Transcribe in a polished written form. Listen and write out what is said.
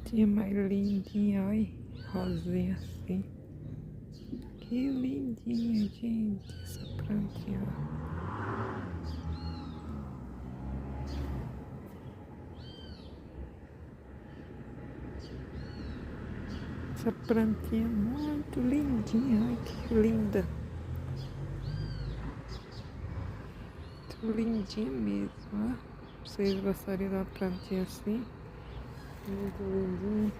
plantinha mais lindinha, olha, rosinha assim. Que lindinha, gente, essa plantinha. Essa plantinha muito lindinha, olha que linda. Muito lindinha mesmo, ó. Vocês gostariam de uma plantinha assim? Muito lindinha.